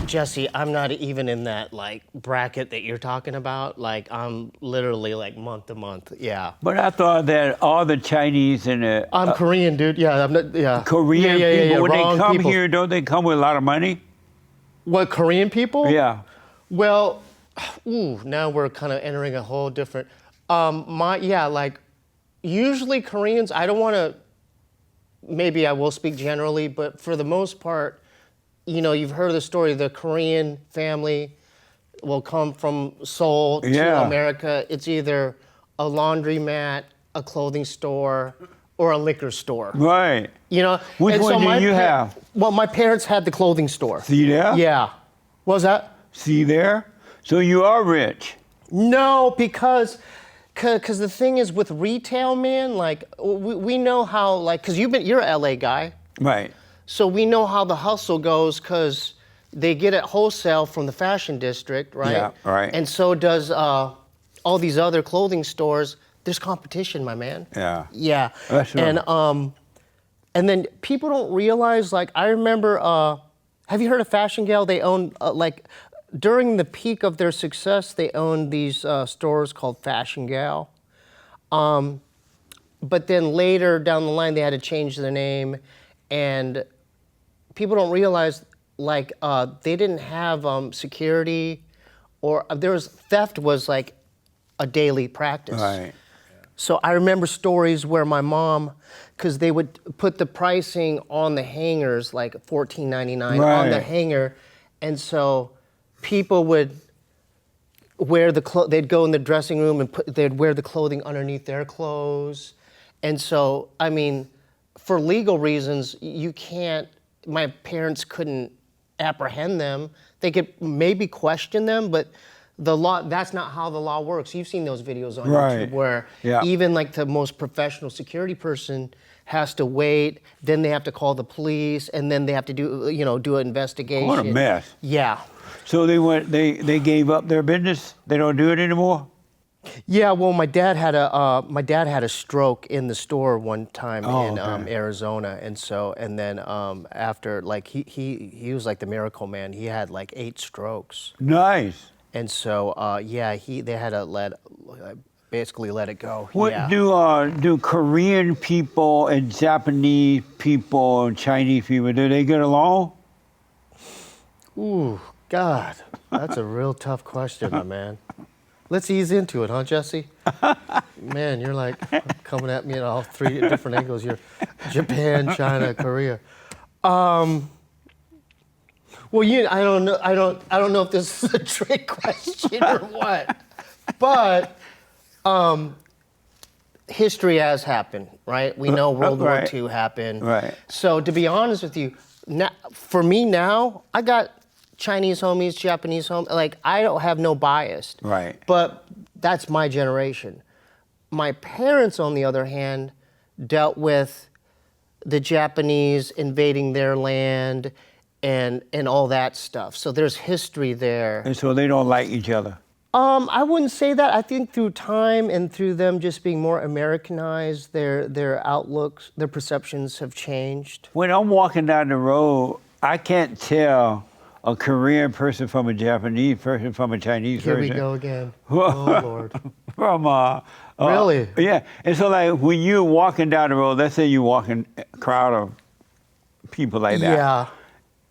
Jesse, I'm not even in that like bracket that you're talking about. Like I'm literally like month to month. Yeah. But I thought that all the Chinese and the I'm Korean, dude. Yeah, I'm not. Yeah. Korean yeah, people, when they wrong come people. here, don't they come with a lot of money? What, Korean people? Yeah. Well, now we're kind of entering a whole different. Like usually Koreans. I don't want to. Maybe I will speak generally, but for the most part, you know, you've heard the story. The Korean family will come from Seoul to America. It's either a laundromat, a clothing store, or a liquor store. Right. You know. Which one do you have? Well, my parents had the clothing store. See there? Yeah. What was that? See there? So you are rich. No, because the thing is with retail, man, like we know how, like, because you're an LA guy. Right. So we know how the hustle goes because they get it wholesale from the fashion district, right? Yeah, right. And so does all these other clothing stores. There's competition, my man. Yeah. Yeah. That's right. And then people don't realize, like, I remember, have you heard of Fashion Gal? They own, during the peak of their success, they owned these stores called Fashion Gal. But then later down the line, they had to change their name. And people don't realize, like, they didn't have security, or theft was like a daily practice. Right. So I remember stories where my mom, because they would put the pricing on the hangers, like $14.99 on the hanger, and so people would wear they'd go in the dressing room and they'd wear the clothing underneath their clothes, and so I mean, for legal reasons, you can't. My parents couldn't apprehend them. They could maybe question them, but the law, that's not how the law works. You've seen those videos on YouTube where even like the most professional security person has to wait, then they have to call the police, and then they have to do an investigation. What a mess. Yeah. So they gave up their business? They don't do it anymore? Yeah, well, my dad had a stroke in the store one time in Arizona, and then after, like, he was like the miracle man. He had like 8 strokes. Nice. And so, they had to basically let it go. What do Korean people and Japanese people and Chinese people, do they get along? Ooh, God, that's a real tough question, my man. Let's ease into it, huh, Jesse? Man, you're like coming at me at all 3 different angles. You're Japan, China, Korea. Well, I don't know if this is a trick question or what, but history has happened, right? We know World War II happened. Right. So to be honest with you, for me now, I got Chinese homies, Japanese homies. Like, I don't have no bias. Right. But that's my generation. My parents, on the other hand, dealt with the Japanese invading their land and all that stuff. So there's history there. And so they don't like each other? I wouldn't say that. I think through time and through them just being more Americanized, their outlooks, their perceptions have changed. When I'm walking down the road, I can't tell a Korean person from a Japanese person from a Chinese person. Here we go again. Oh, Lord. From really? Yeah. And so, like, when you're walking down the road, let's say you're walking a crowd of people like that. Yeah.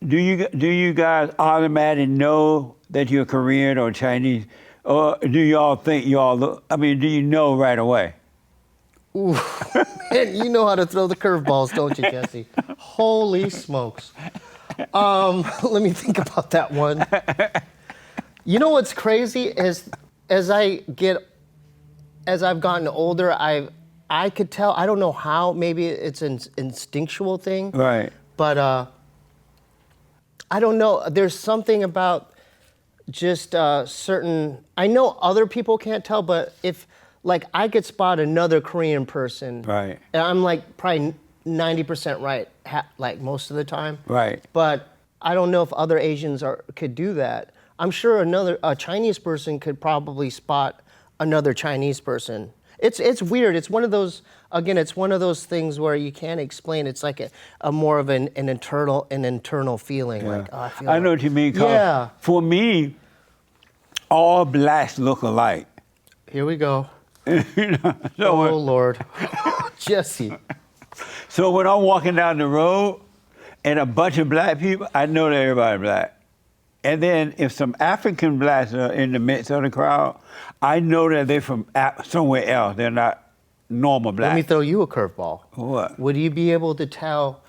Do you guys automatically know that you're Korean or Chinese? Or do y'all think y'all look, do you know right away? Ooh, man, you know how to throw the curveballs, don't you, Jesse? Holy smokes. Let me think about that one. You know what's crazy is as I've gotten older, I could tell. I don't know how. Maybe it's an instinctual thing. Right. But I don't know. There's something about just certain. I know other people can't tell, but if like I could spot another Korean person, right, and I'm like probably 90% right, like most of the time. Right. But I don't know if other Asians could do that. I'm sure a Chinese person could probably spot another Chinese person. It's weird. It's one of those, again, it's one of those things where you can't explain. It's like a more of an internal feeling. Yeah. Like, oh, I feel I know what you mean. 'Cause Yeah. For me, all blacks look alike. Here we go. You know, so, Oh, Lord. Jesse. so when I'm walking down the road and a bunch of black people, I know that everybody's black. And then if some African blacks are in the midst of the crowd, I know that they're from somewhere else. They're not normal black. Let me throw you a curveball. What? Would you be able to tell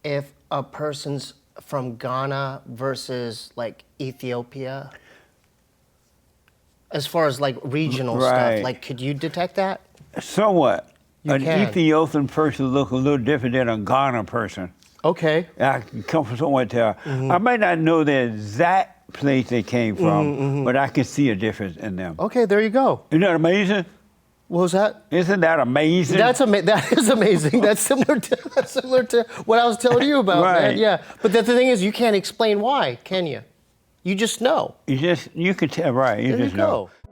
if a person's from Ghana versus like Ethiopia? As far as like regional Right. stuff, like could you detect that? Somewhat. You An can. Ethiopian person look a little different than a Ghana person. Okay. I can come from somewhere tell. Mm-hmm. I might not know the exact place they came from, but I can see a difference in them. Okay, there you go. Isn't that amazing? What was that? Isn't that amazing? That is amazing. That's similar to what I was telling you about, Right. man. Yeah. But the thing is, you can't explain why, can you? You just know. You can tell, right? You There just you know. go.